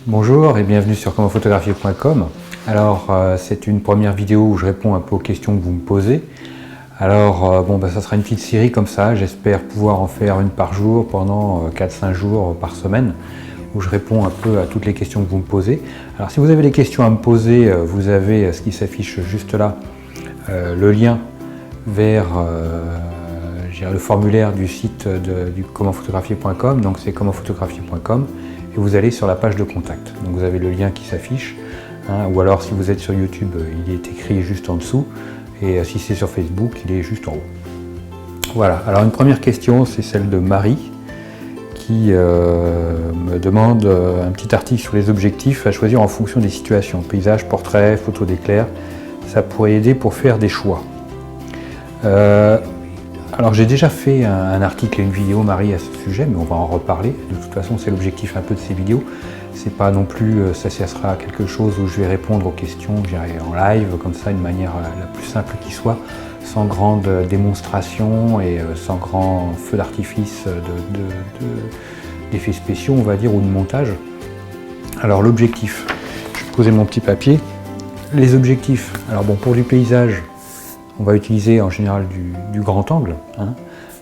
Bonjour et bienvenue sur commentphotographier.com. Alors c'est une première vidéo où je réponds un peu aux questions que vous me posez. Alors ça sera une petite série comme ça, j'espère pouvoir en faire une par jour pendant 4-5 jours par semaine où je réponds un peu à toutes les questions que vous me posez. Alors si vous avez des questions à me poser, vous avez ce qui s'affiche juste là, le lien vers le formulaire du site du commentphotographier.com, donc c'est commentphotographier.com. Et vous allez sur la page de contact. Donc vous avez le lien qui s'affiche, ou alors si vous êtes sur YouTube, il est écrit juste en dessous, et si c'est sur Facebook, il est juste en haut. Voilà, alors une première question, c'est celle de Marie, qui me demande un petit article sur les objectifs à choisir en fonction des situations, paysage, portrait, photo d'éclair, ça pourrait aider pour faire des choix. Alors j'ai déjà fait un article et une vidéo, Marie, à ce sujet, mais on va en reparler. De toute façon, c'est l'objectif un peu de ces vidéos. C'est pas non plus, ça sera quelque chose où je vais répondre aux questions, je dirais en live, comme ça, d'une manière la plus simple qui soit, sans grande démonstration et sans grand feu d'artifice d'effets spéciaux, on va dire, ou de montage. Alors l'objectif, je vais poser mon petit papier. Les objectifs, alors bon, pour du paysage, on va utiliser en général du grand angle.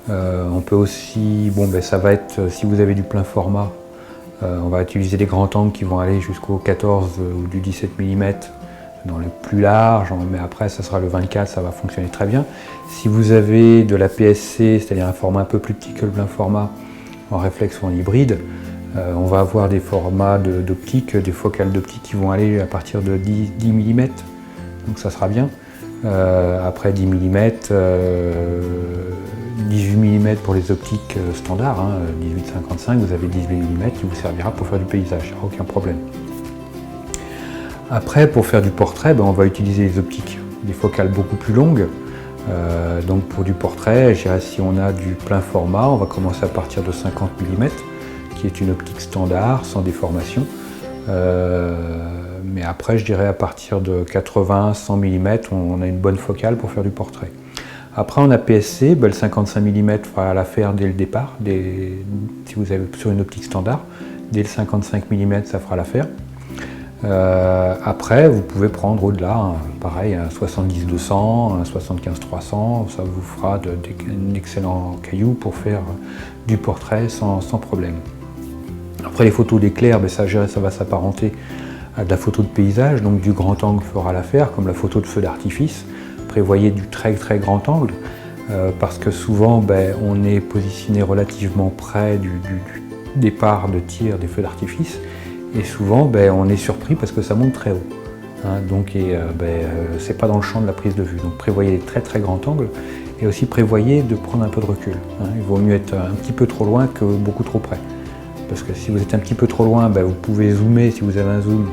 On peut aussi, ça va être, si vous avez du plein format, on va utiliser des grands angles qui vont aller jusqu'au 14 ou du 17 mm dans le plus large, mais après ça sera le 24, ça va fonctionner très bien. Si vous avez de la PSC, c'est-à-dire un format un peu plus petit que le plein format, en réflexe ou en hybride, on va avoir des formats d'optique, des focales d'optique qui vont aller à partir de 10 mm, donc ça sera bien. Après 10 mm, 18 mm pour les optiques standards, 18-55, vous avez 18 mm qui vous servira pour faire du paysage, il n'y aura aucun problème. Après, pour faire du portrait, on va utiliser les optiques, des focales beaucoup plus longues. Donc pour du portrait, je dirais, si on a du plein format, on va commencer à partir de 50 mm, qui est une optique standard, sans déformation. Mais après, je dirais à partir de 80-100 mm, on a une bonne focale pour faire du portrait. Après, on a PSC, le 55 mm fera l'affaire dès le départ, si vous avez sur une optique standard. Dès le 55 mm, ça fera l'affaire. Après, vous pouvez prendre au-delà, pareil, un 70-200, un 75-300, ça vous fera d'excellents cailloux pour faire du portrait sans problème. Après, les photos d'éclair, ça va s'apparenter à de la photo de paysage, donc du grand angle fera l'affaire, comme la photo de feu d'artifice. Prévoyez du très grand angle, parce que souvent on est positionné relativement près du départ de tir des feux d'artifice, et souvent on est surpris parce que ça monte très haut. C'est pas dans le champ de la prise de vue. Donc prévoyez des très grands angles, et aussi prévoyez de prendre un peu de recul. Il vaut mieux être un petit peu trop loin que beaucoup trop près. Parce que si vous êtes un petit peu trop loin, vous pouvez zoomer, si vous avez un zoom,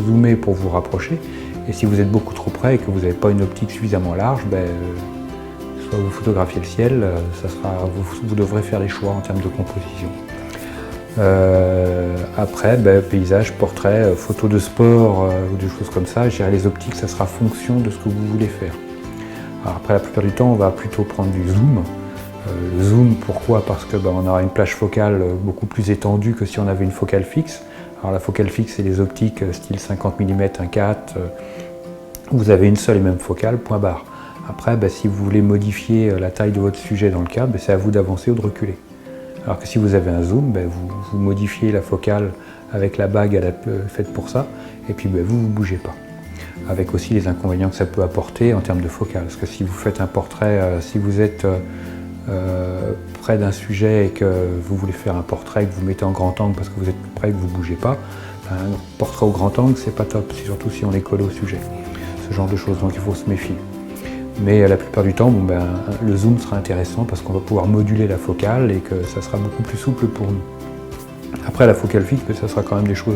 zoomer pour vous rapprocher. Et si vous êtes beaucoup trop près et que vous n'avez pas une optique suffisamment large, soit vous photographiez le ciel, vous devrez faire les choix en termes de composition. Après, paysage, portrait, photo de sport ou des choses comme ça, je dirais les optiques, ça sera fonction de ce que vous voulez faire. Alors après, la plupart du temps, on va plutôt prendre du zoom. Le zoom, pourquoi? Parce que on aura une plage focale beaucoup plus étendue que si on avait une focale fixe. Alors la focale fixe, c'est les optiques style 50 mm 1.4, vous avez une seule et même focale, point barre. Après, si vous voulez modifier la taille de votre sujet dans le cadre, c'est à vous d'avancer ou de reculer. Alors que si vous avez un zoom, vous modifiez la focale avec la bague faite pour ça, et puis vous ne bougez pas. Avec aussi les inconvénients que ça peut apporter en termes de focale. Parce que si vous faites un portrait, si vous êtes près d'un sujet et que vous voulez faire un portrait que vous mettez en grand angle parce que vous êtes près et que vous ne bougez pas, un portrait au grand angle, c'est pas top, surtout si on est collé au sujet. Ce genre de choses, donc il faut se méfier. Mais la plupart du temps, le zoom sera intéressant parce qu'on va pouvoir moduler la focale et que ça sera beaucoup plus souple pour nous. Après, la focale fixe, ça sera quand même des choses,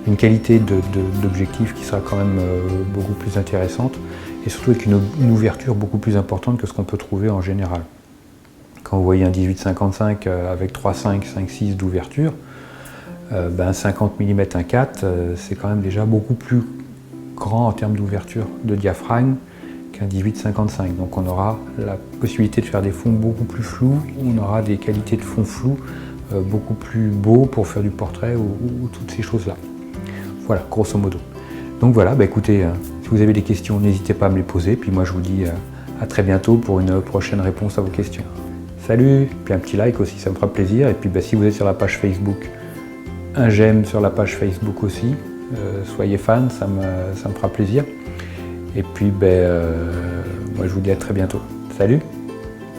une qualité d'objectif qui sera quand même beaucoup plus intéressante, et surtout avec une ouverture beaucoup plus importante que ce qu'on peut trouver en général. Quand vous voyez un 18-55 avec 3,5, 5,6 d'ouverture, 50 mm 1.4, c'est quand même déjà beaucoup plus grand en termes d'ouverture de diaphragme qu'un 18-55. Donc on aura la possibilité de faire des fonds beaucoup plus flous, on aura des qualités de fond flou beaucoup plus beaux pour faire du portrait ou toutes ces choses-là. Voilà, grosso modo. Donc voilà, bah écoutez, si vous avez des questions, n'hésitez pas à me les poser. Puis moi, je vous dis à très bientôt pour une prochaine réponse à vos questions. Salut! Puis un petit like aussi, ça me fera plaisir. Et puis bah, si vous êtes sur la page Facebook, un j'aime sur la page Facebook aussi. Soyez fans, ça me fera plaisir. Et puis, moi je vous dis à très bientôt. Salut!